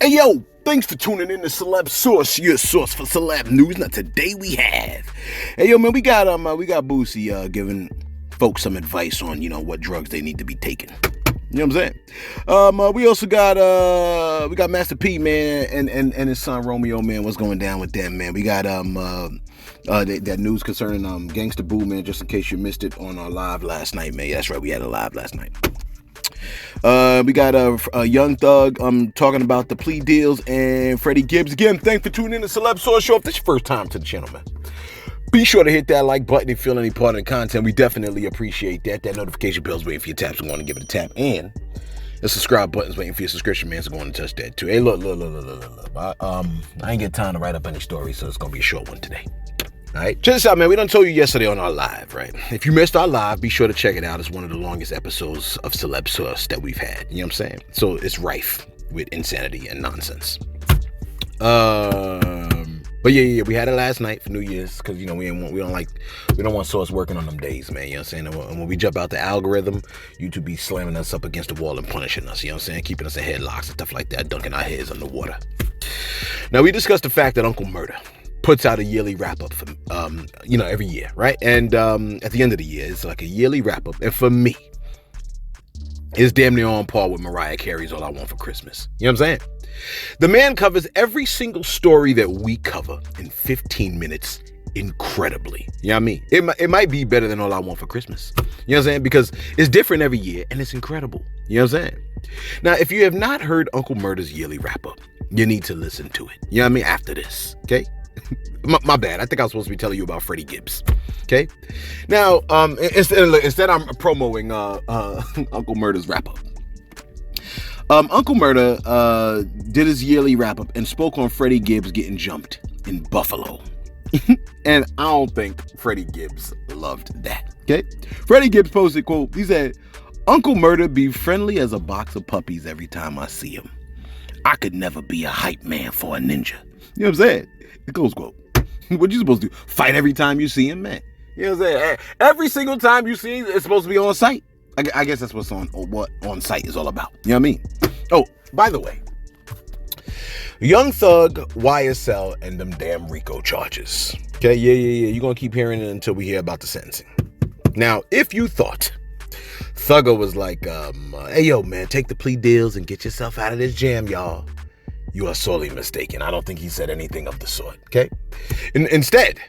Hey yo, thanks for tuning in to Celeb Source, your source for celeb news. Now today we have, hey yo man, we got Boosie giving folks some advice on what drugs they need to be taking. You know what I'm saying? We also got we got Master P, man, and his son Romeo, man. What's going down with them, man? We got that news concerning Gangsta Boo, man. Just in case you missed it on our live last night, man. Yeah, that's right, we had a live last night. We got YoungThug talking about the plea deals and Freddie Gibbs. Again, thanks for tuning in to Celeb Source Show. If this is your first time to the channel, man, be sure to hit that like button if you feel any part of the content. We definitely appreciate that. That notification bell's waiting for your taps. We want to give it a tap. And the subscribe button's waiting for your subscription, man. So go on and touch that too. Hey, look. I ain't get time to write up any stories, so it's going to be a short one today. All right, check this out, man. We done told you yesterday on our live, right? If you missed our live, be sure to check it out. It's one of the longest episodes of Celeb Source that we've had. You know what I'm saying? So it's rife with insanity and nonsense. But yeah, we had it last night for New Year's because we don't want Source working on them days, man. You know what I'm saying? And when we jump out the algorithm, YouTube be slamming us up against the wall and punishing us. You know what I'm saying? Keeping us in headlocks and stuff like that, dunking our heads underwater. Now we discussed the fact that Uncle Murda puts out a yearly wrap-up for every year, right? And at the end of the year, it's like a yearly wrap-up. And for me, it's damn near on par with Mariah Carey's All I Want for Christmas. You know what I'm saying? The man covers every single story that we cover in 15 minutes incredibly. You know what I mean? It might be better than All I Want for Christmas. You know what I'm saying? Because it's different every year and it's incredible. You know what I'm saying? Now, if you have not heard Uncle Murda's yearly wrap-up, you need to listen to it. You know what I mean? After this, okay? My bad. I think I was supposed to be telling you about Freddie Gibbs. Okay. Now, instead I'm promoting Uncle Murda's wrap up. Uncle Murda did his yearly wrap up and spoke on Freddie Gibbs getting jumped in Buffalo. And I don't think Freddie Gibbs loved that. Okay. Freddie Gibbs posted, quote, he said, "Uncle Murda be friendly as a box of puppies every time I see him. I could never be a hype man for a ninja." You know what I'm saying? It goes, quote. What you supposed to do? Fight every time you see him, man? You know what I'm saying? Every single time you see him, it's supposed to be on site. I guess that's what on site is all about. You know what I mean? Oh, by the way, YoungThug, YSL, and them damn RICO charges. Okay, yeah. You're going to keep hearing it until we hear about the sentencing. Now, if you thought Thugger was like, hey, yo, man, take the plea deals and get yourself out of this jam, y'all, you are sorely mistaken. I don't think he said anything of the sort, okay? Instead,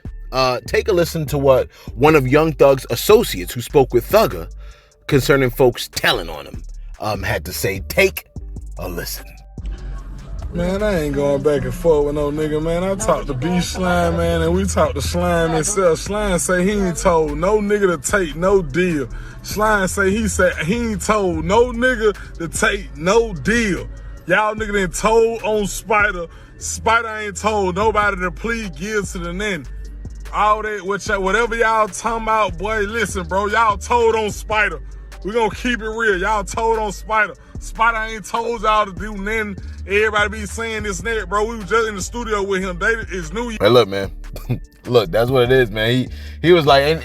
take a listen to what one of YoungThug's associates who spoke with Thugger concerning folks telling on him had to say. Take a listen. Man, I ain't going back and forth with no nigga, man. I talked to B Slime, man, and we talked to Slime himself. Slime say he ain't told no nigga to take no deal. Slime say he ain't told no nigga to take no deal. Y'all nigga done told on Spider. Spider ain't told nobody to plead guilty to nothing. All that, whatever y'all talking about, boy, listen, bro. Y'all told on Spider. We gonna keep it real. Y'all told on Spider. Spider ain't told y'all to do nothing. Everybody be saying this and that, bro. We was just in the studio with him. It's New Year. Hey, look, man. Look, that's what it is, man. He was like,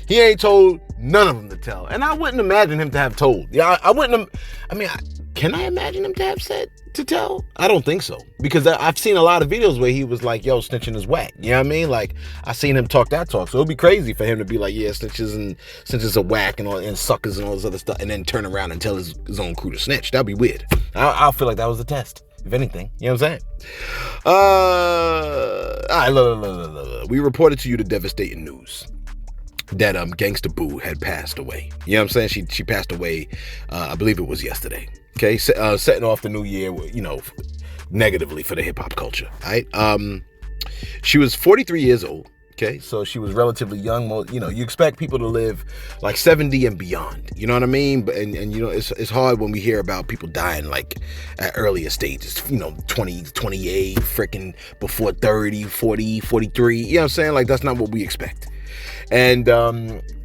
he ain't told none of them to tell. And I wouldn't imagine him to have told. Yeah, can I imagine him to have said to tell? I don't think so. Because I've seen a lot of videos where he was like, yo, snitching is whack. You know what I mean? Like, I seen him talk that talk. So it'd be crazy for him to be like, yeah, snitches are whack and suckers and all this other stuff. And then turn around and tell his own crew to snitch. That'd be weird. I feel like that was the test, if anything. You know what I'm saying? All right, look. We reported to you the devastating news that Gangsta Boo had passed away. You know what I'm saying? She passed away, I believe it was yesterday. Okay, setting off the new year, negatively for the hip hop culture. Right? She was 43 years old. Okay, so she was relatively young. You expect people to live like 70 and beyond. You know what I mean? But and it's hard when we hear about people dying like at earlier stages. 20, 28, freaking before 30, 40, 43. You know what I'm saying? Like that's not what we expect. And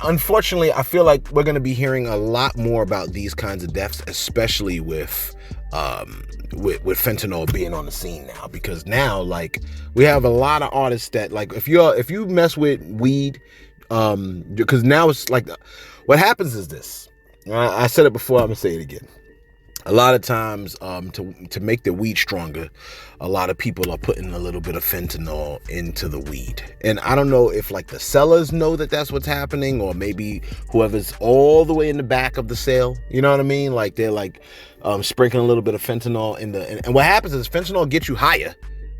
unfortunately, I feel like we're going to be hearing a lot more about these kinds of deaths, especially with fentanyl being on the scene now. Because now, like, we have a lot of artists that, like, if you mess with weed, because now it's like, what happens is this. I said it before, I'm going to say it again. a lot of times, to make the weed stronger, a lot of people are putting a little bit of fentanyl into the weed. And I don't know if like the sellers know that that's what's happening, or maybe whoever's all the way in the back of the sale, you know what I mean? Like they're like sprinkling a little bit of fentanyl in the, and what happens is fentanyl gets you higher,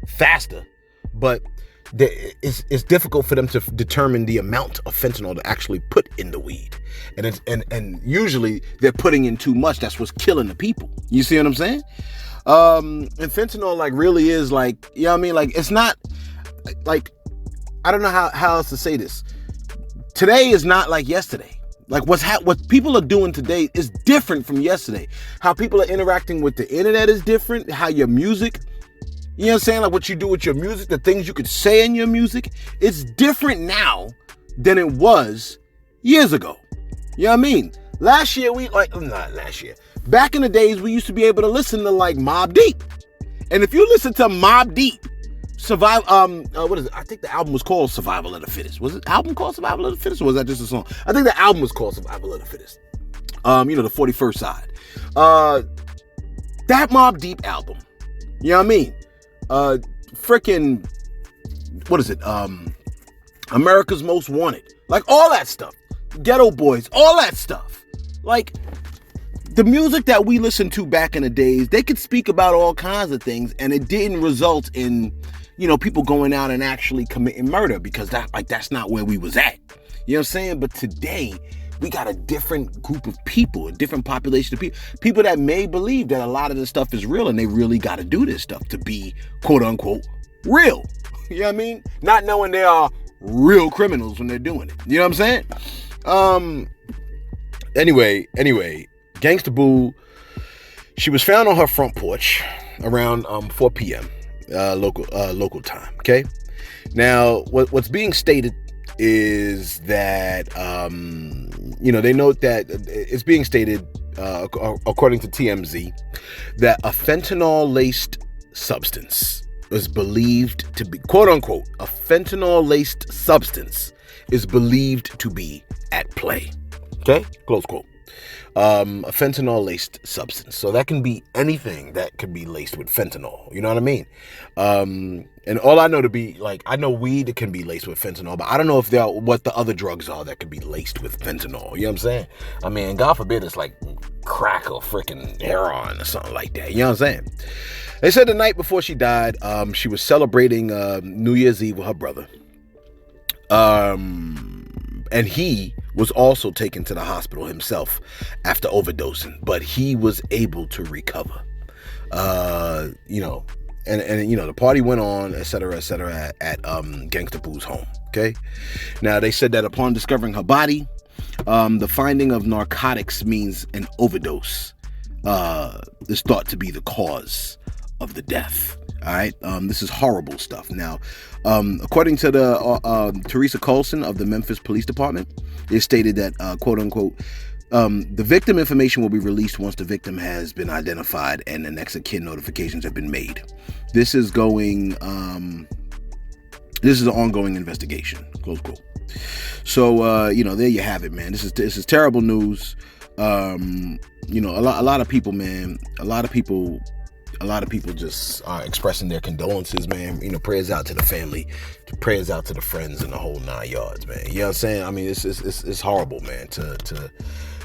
faster, but it's difficult for them to determine the amount of fentanyl to actually put in the weed. And usually they're putting in too much. That's what's killing the people. You see what I'm saying? And fentanyl like really is like, you know what I mean? Like it's not like, I don't know how else to say this. Today is not like yesterday. Like what people are doing today is different from yesterday. How people are interacting with the internet is different. How your music, you know what I'm saying? Like what you do with your music, the things you could say in your music, it's different now than it was years ago. You know what I mean? Last year, not last year. Back in the days, we used to be able to listen to like Mobb Deep. And if you listen to Mobb Deep, what is it? I think the album was called Survival of the Fittest. Was it album called Survival of the Fittest, or was that just a song? I think the album was called Survival of the Fittest. The 41st side. That Mobb Deep album, you know what I mean? Freaking, what is it? America's Most Wanted. Like all that stuff. Ghetto Boys, all that stuff. Like the music that we listened to back in the days, they could speak about all kinds of things, and it didn't result in, people going out and actually committing murder, because that's not where we was at. You know what I'm saying? But today, we got a different group of people, a different population of people that may believe that a lot of this stuff is real, and they really got to do this stuff to be quote unquote real. You know what I mean? Not knowing they are real criminals when they're doing it. You know what I'm saying? Anyway, Gangsta Boo, she was found on her front porch around 4 p.m. Local time. Okay. Now, what's being stated is that they note that it's being stated according to TMZ that a fentanyl-laced substance is believed to be, quote unquote, a fentanyl-laced substance is believed to be at play. Okay? Close quote. A fentanyl-laced substance. So that can be anything that can be laced with fentanyl. You know what I mean? And all I know to be, like, I know weed that can be laced with fentanyl, but I don't know if what the other drugs are that can be laced with fentanyl. You know what I'm saying? I mean, God forbid it's like crack or freaking heroin or something like that. You know what I'm saying? They said the night before she died, she was celebrating New Year's Eve with her brother. And he was also taken to the hospital himself after overdosing, but he was able to recover. And the party went on, et cetera, at Gangsta Boo's home. Okay. Now they said that upon discovering her body, the finding of narcotics means an overdose is thought to be the cause of the death. All right. This is horrible stuff. Now, according to the Teresa Colson of the Memphis Police Department, it stated that, quote unquote, the victim information will be released once the victim has been identified and the next of kin notifications have been made. This is an ongoing investigation. Close quote. So, there you have it, man. This is terrible news. A lot of people, man, a lot of people just are expressing their condolences, man. Prayers out to the family, prayers out to the friends, and the whole 9 yards, man. You know what I'm saying? I mean, it's horrible, man, to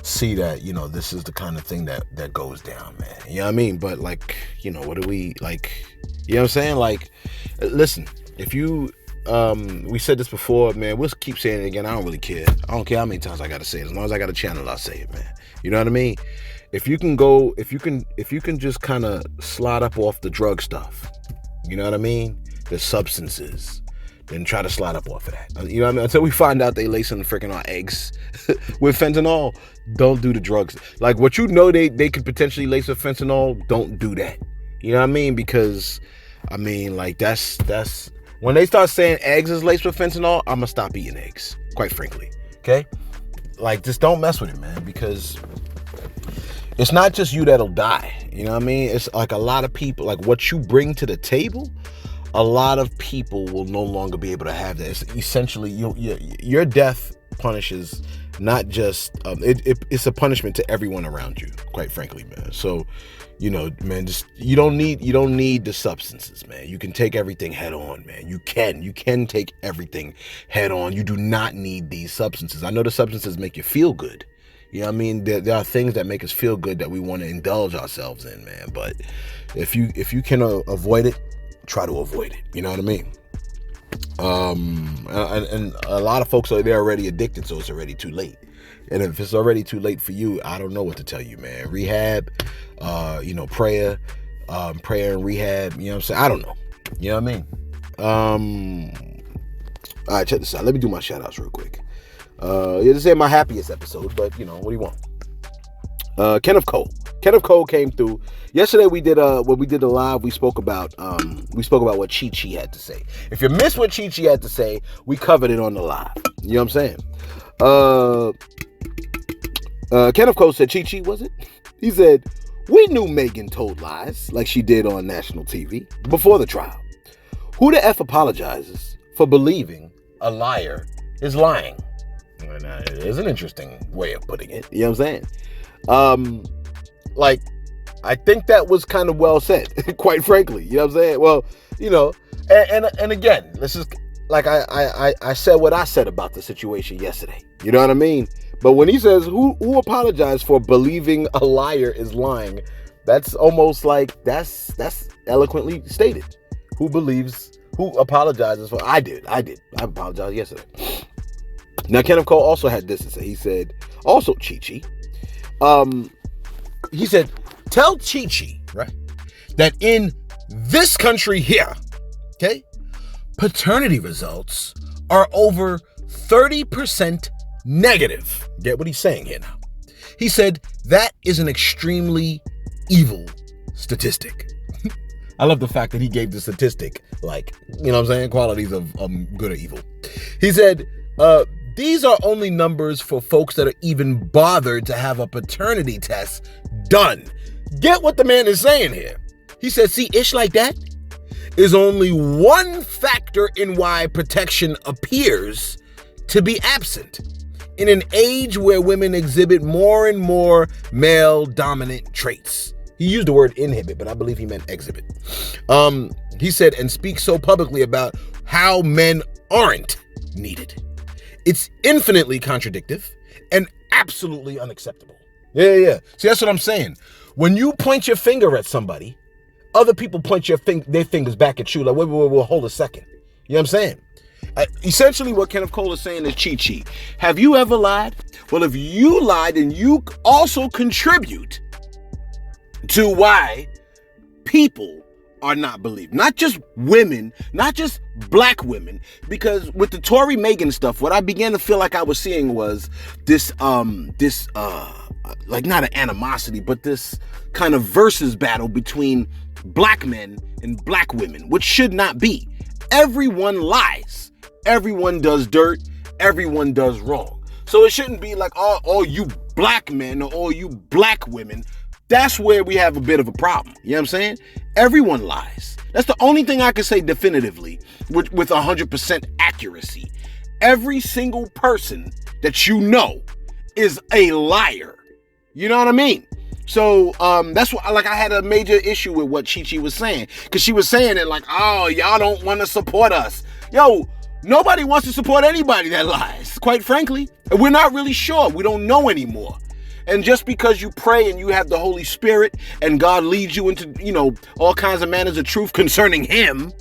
see that, this is the kind of thing that goes down, man. You know what I mean? But what do we like? You know what I'm saying? Like, listen, if you, we said this before, man, we'll keep saying it again. I don't really care. I don't care how many times I got to say it. As long as I got a channel, I'll say it, man. You know what I mean? If you can just kind of slide up off the drug stuff, you know what I mean? The substances, then try to slide up off of that. You know what I mean? Until we find out they lacing freaking our eggs with fentanyl, don't do the drugs. Like what they could potentially lace with fentanyl, don't do that. You know what I mean? Because, I mean, like that's when they start saying eggs is laced with fentanyl, I'm gonna stop eating eggs, quite frankly. Okay? Like, just don't mess with it, man, because it's not just you that'll die. You know what I mean? It's like a lot of people, like what you bring to the table, a lot of people will no longer be able to have that. It's essentially your death punishes not just it's a punishment to everyone around you, quite frankly, man. So, man, just you don't need the substances, man. You can take everything head on, man. You can take everything head on. You do not need these substances. I know the substances make you feel good. You know what I mean? There are things that make us feel good that we want to indulge ourselves in, man. But if you can avoid it, try to avoid it. You know what I mean? And a lot of folks they're already addicted, so it's already too late. And if it's already too late for you, I don't know what to tell you, man. Rehab, prayer and rehab. You know what I'm saying? I don't know. You know what I mean? All right, check this out. Let me do my shout outs real quick. This ain't my happiest episode, but what do you want? Kenneth Cole came through. Yesterday when we did the live, we spoke about what Chi Chi had to say. If you missed what Chi Chi had to say, we covered it on the live. You know what I'm saying? Kenneth Cole said, Chi Chi, was it? He said, we knew Megan told lies like she did on national TV before the trial. Who the F apologizes for believing a liar is lying? And it is an interesting way of putting it. You know what I'm saying? I think that was kind of well said, quite frankly. You know what I'm saying? Well, and again, this is like I said what I said about the situation yesterday. You know what I mean? But when he says who apologized for believing a liar is lying, that's almost like that's eloquently stated. Who apologizes for? I did. I apologized yesterday. Now, Kenneth Cole also had this to say. He said, also Chi Chi. He said, tell Chi Chi, right, that in this country here, okay, paternity results are over 30% negative. Get what he's saying here now. He said that is an extremely evil statistic. I love the fact that he gave the statistic, qualities of good or evil. He said, these are only numbers for folks that are even bothered to have a paternity test done. Get what the man is saying here. He said, see, ish like that is only one factor in why protection appears to be absent in an age where women exhibit more and more male-dominant traits. He used the word inhibit, but I believe he meant exhibit. He said, and speaks so publicly about how men aren't needed. It's infinitely contradictory and absolutely unacceptable. Yeah. See, that's what I'm saying. When you point your finger at somebody, other people point their fingers back at you. Like, wait, hold a second. You know what I'm saying? Essentially, what Kenneth Cole is saying is, Chi Chi, have you ever lied? Well, if you lied, then you also contribute to why people are not believed. Not just women, not just black women, because with the Tory Megan stuff, what I began to feel like I was seeing was this like not an animosity, but this kind of versus battle between black men and black women, which should not be. Everyone lies. Everyone does dirt. Everyone does wrong. So it shouldn't be like all you black men or all you black women. That's where we have a bit of a problem. You know what I'm saying? Everyone lies. That's the only thing I can say definitively with 100% accuracy. Every single person that you know is a liar. You know what I mean? So that's what I had a major issue with what Chi Chi was saying, because she was saying it like, oh, y'all don't want to support us. Yo, nobody wants to support anybody that lies, quite frankly. We're not really sure. We don't know anymore. And just because you pray and you have the Holy Spirit and God leads you into, all kinds of manners of truth concerning him,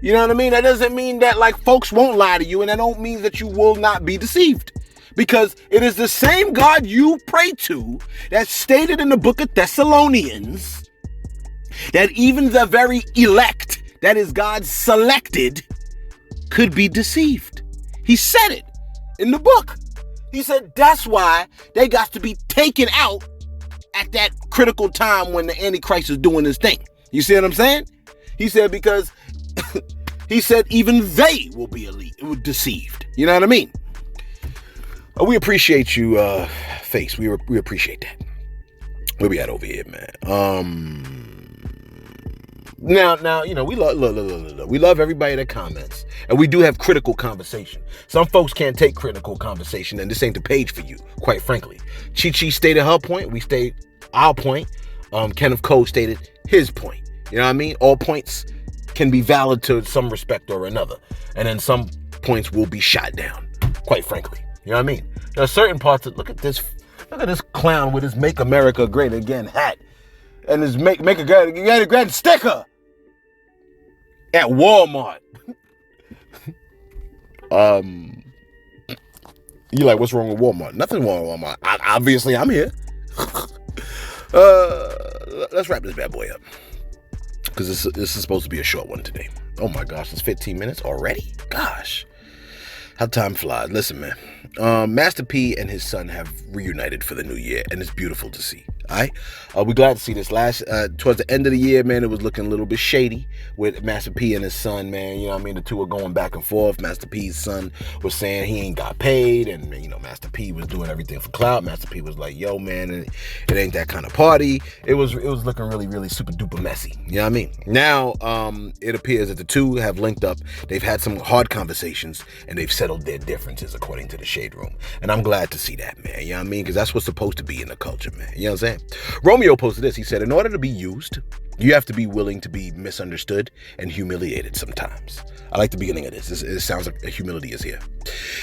you know what I mean? That doesn't mean that folks won't lie to you, and that don't mean that you will not be deceived. Because it is the same God you pray to that's stated in the book of Thessalonians that even the very elect, that is God selected, could be deceived. He said it in the book. He said that's why they got to be taken out at that critical time when the Antichrist is doing his thing. You see what I'm saying? He said because he said even they will be deceived. You know what I mean? We appreciate you, Face. We appreciate that. Where we at over here, man? Now, you know, we love everybody that comments, and we do have critical conversation. Some folks can't take critical conversation, and this ain't the page for you, quite frankly. Chi stated her point, we stated our point. Kenneth Cole stated his point. You know what I mean? All points can be valid to some respect or another, and then some points will be shot down, quite frankly. You know what I mean? There are certain parts that, look at this clown with his "Make America Great Again" hat and his "Make America Great" sticker at Walmart. You like, what's wrong with Walmart? Nothing wrong with Walmart. Obviously, I'm here. Let's wrap this bad boy up, because this is supposed to be a short one today. Oh my gosh, it's 15 minutes already? Gosh, how time flies. Listen, man, Master P and his son have reunited for the new year, and it's beautiful to see. All right, we're glad to see this. Towards the end of the year, man, it was looking a little bit shady with Master P and his son, man. You know what I mean? The two were going back and forth. Master P's son was saying he ain't got paid, and, you know, Master P was doing everything for clout. Master P was like, yo, man, it ain't that kind of party. It was looking really, really super duper messy. You know what I mean? Now, it appears that the two have linked up. They've had some hard conversations, and they've settled their differences, according to the Shade Room. And I'm glad to see that, man. You know what I mean? Because that's what's supposed to be in the culture, man. You know what I'm saying? Romeo posted this. He said, in order to be used, you have to be willing to be misunderstood and humiliated sometimes. I like the beginning of this. It sounds like humility is here.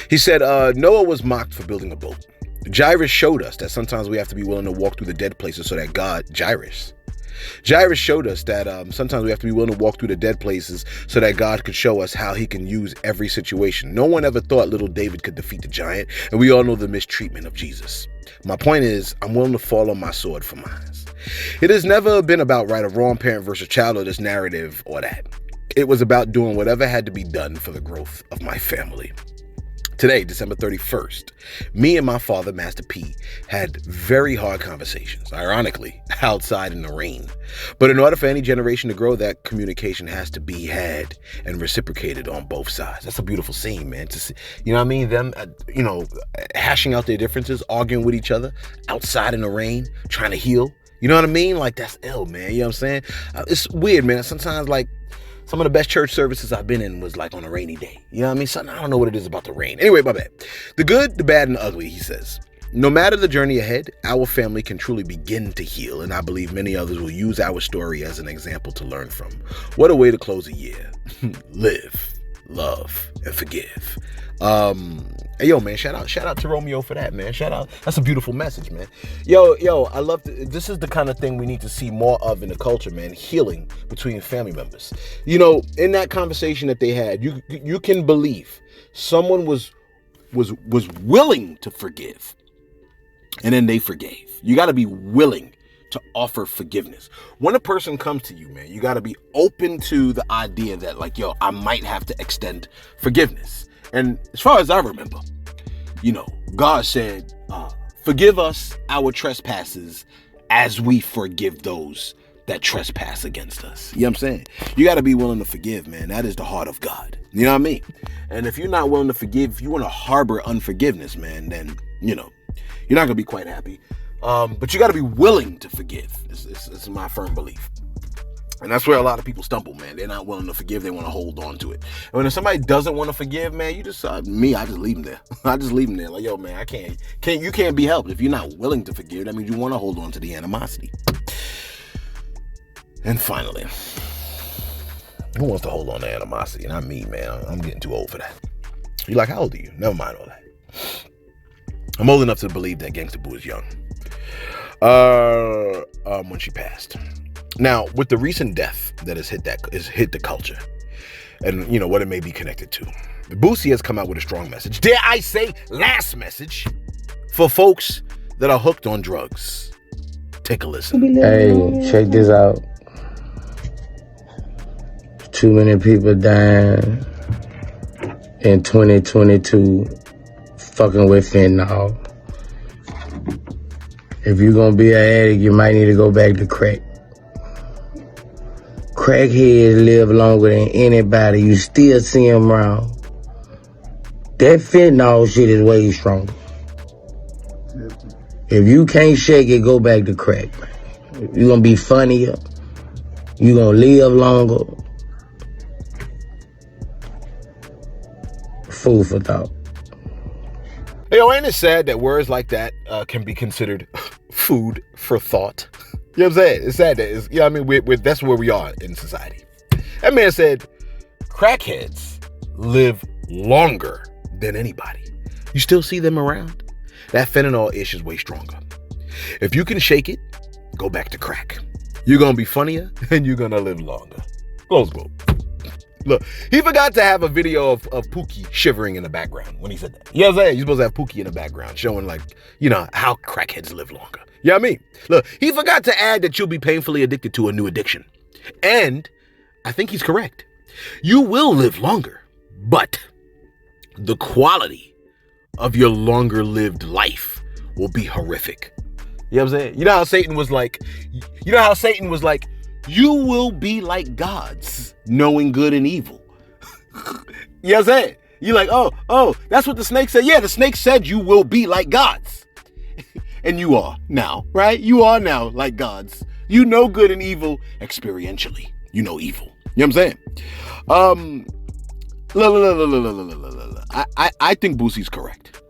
He said, Noah was mocked for building a boat. Jairus showed us that sometimes we have to be willing to walk through the dead places so that God, Jairus showed us that sometimes we have to be willing to walk through the dead places so that God could show us how he can use every situation. No one ever thought little David could defeat the giant, and we all know the mistreatment of Jesus. My point is, I'm willing to fall on my sword for mine. It has never been about right or wrong, parent versus child, or this narrative or that. It was about doing whatever had to be done for the growth of my family. Today, December 31st, me and my father, Master P, had very hard conversations, ironically, outside in the rain. But in order for any generation to grow, that communication has to be had and reciprocated on both sides. That's a beautiful scene, man. To see, you know what I mean? Them, hashing out their differences, arguing with each other, outside in the rain, trying to heal. You know what I mean? Like, that's ill, man. You know what I'm saying? It's weird, man. Sometimes, like, some of the best church services I've been in was like on a rainy day. You know what I mean? Something, I don't know what it is about the rain. Anyway, my bad. The good, the bad, and the ugly, he says. No matter the journey ahead, our family can truly begin to heal, and I believe many others will use our story as an example to learn from. What a way to close a year. Live, love, and forgive. Hey, yo, man, shout out to Romeo for that, man. Shout out. That's a beautiful message, man. Yo, I love this is the kind of thing we need to see more of in the culture, man. Healing between family members. You know, in that conversation that they had, you can believe someone was willing to forgive, and then they forgave. You got to be willing to offer forgiveness. When a person comes to you, man, you got to be open to the idea that, like, yo, I might have to extend forgiveness. And as far as I remember, you know, God said, forgive us our trespasses as we forgive those that trespass against us. You know what I'm saying? You got to be willing to forgive, man. That is the heart of God. You know what I mean? And if you're not willing to forgive, if you want to harbor unforgiveness, man, then, you know, you're not going to be quite happy. But you got to be willing to forgive. It's my firm belief. And that's where a lot of people stumble, man. They're not willing to forgive. They want to hold on to it. And when somebody doesn't want to forgive, man, you just, I just leave them there. I just leave them there. Like, yo, man, you can't be helped. If you're not willing to forgive, that means you want to hold on to the animosity. And finally, who wants to hold on to animosity? Not me, man. I'm getting too old for that. You're like, how old are you? Never mind all that. I'm old enough to believe that Gangsta Boo is young. When she passed. Now, with the recent death that has hit the culture, and you know what it may be connected to, Boosie has come out with a strong message. Dare I say, last message for folks that are hooked on drugs. Take a listen. Hey, check this out. Too many people dying in 2022 fucking with fentanyl. If you're gonna be an addict, you might need to go back to crack. Crackheads live longer than anybody. You still see them around. That fentanyl shit is way stronger. If you can't shake it, go back to crack, man. If you're gonna be funnier, You gonna live longer. Food for thought. Hey, yo, ain't it sad that words like that can be considered food for thought? You know what I'm saying? It's sad that it's, you know what I mean? That's where we are in society. That man said, crackheads live longer than anybody. You still see them around? That fentanyl ish is way stronger. If you can shake it, go back to crack. You're going to be funnier and you're going to live longer. Close quote. Look, he forgot to have a video of Pookie shivering in the background when he said that. You know what I'm saying? You're supposed to have Pookie in the background showing, like, you know, how crackheads live longer. You know what I mean? Look, he forgot to add that you'll be painfully addicted to a new addiction. And I think he's correct. You will live longer, but the quality of your longer lived life will be horrific. You know what I'm saying? You know how Satan was like, you will be like gods, knowing good and evil. You know what I'm saying? You're like, oh, that's what the snake said. Yeah, the snake said you will be like gods. And you are now, right? You are now like gods. You know good and evil experientially. You know evil. You know what I'm saying? I think Boosie's correct.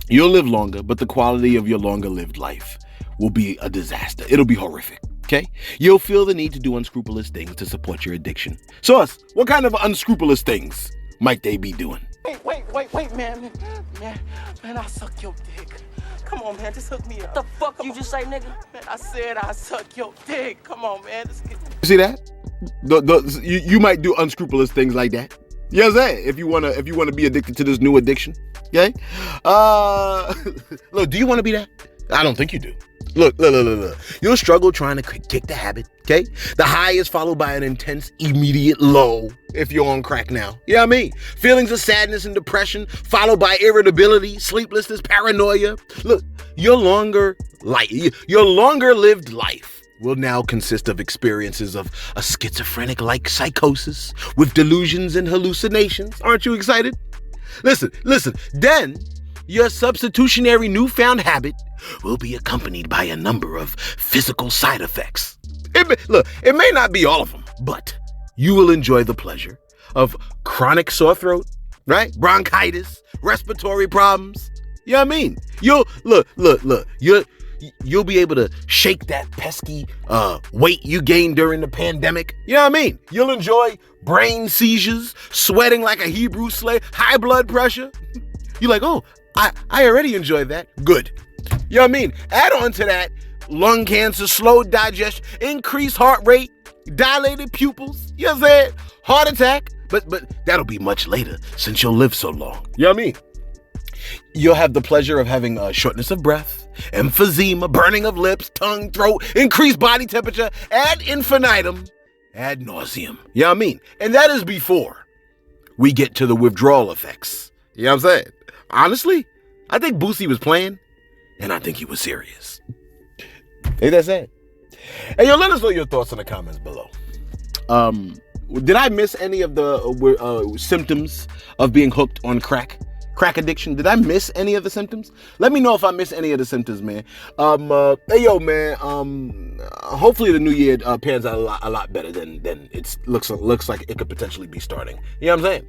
You'll live longer, but the quality of your longer lived life will be a disaster. It'll be horrific. Okay? You'll feel the need to do unscrupulous things to support your addiction. Sauce, what kind of unscrupulous things might they be doing? Wait, man, I'll suck your dick. Come on, man, just hook me up. The fuck you just say, nigga? Man, I said I'll suck your dick. Come on, man. You see that? You might do unscrupulous things like that. You know what I'm saying? If you wanna be addicted to this new addiction. Okay? Look, do you want to be that? I don't think you do. Look. You'll struggle trying to kick the habit, okay? The high is followed by an intense, immediate low if you're on crack now. You know what I mean? Feelings of sadness and depression followed by irritability, sleeplessness, paranoia. Look, your longer lived life will now consist of experiences of a schizophrenic-like psychosis with delusions and hallucinations. Aren't you excited? Listen, then your substitutionary newfound habit will be accompanied by a number of physical side effects. It may not be all of them, but you will enjoy the pleasure of chronic sore throat, right? Bronchitis, respiratory problems. You know what I mean? You'll be able to shake that pesky weight you gained during the pandemic. You know what I mean? You'll enjoy brain seizures, sweating like a Hebrew slave, high blood pressure. You're like, oh, I already enjoyed that. Good. You know what I mean? Add on to that lung cancer, slowed digestion, increased heart rate, dilated pupils. You know what I'm saying? Heart attack. But that'll be much later since you'll live so long. You know what I mean? You'll have the pleasure of having shortness of breath, emphysema, burning of lips, tongue, throat, increased body temperature, ad infinitum, ad nauseum. You know what I mean? And that is before we get to the withdrawal effects. You know what I'm saying? Honestly, I think Boosie was playing, and I think he was serious. Ain't that sad? Hey, yo, let us know your thoughts in the comments below. Did I miss any of the symptoms of being hooked on crack addiction? Did I miss any of the symptoms? Let me know if I miss any of the symptoms, man. Hey, yo, man. Hopefully the new year pans out a lot better than it looks like it could potentially be starting. You know what I'm saying?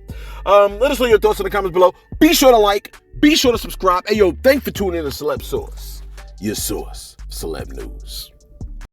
Let us know your thoughts in the comments below. Be sure to like. Be sure to subscribe. Hey, yo, thanks for tuning in to Celeb Source. Your source, celeb news.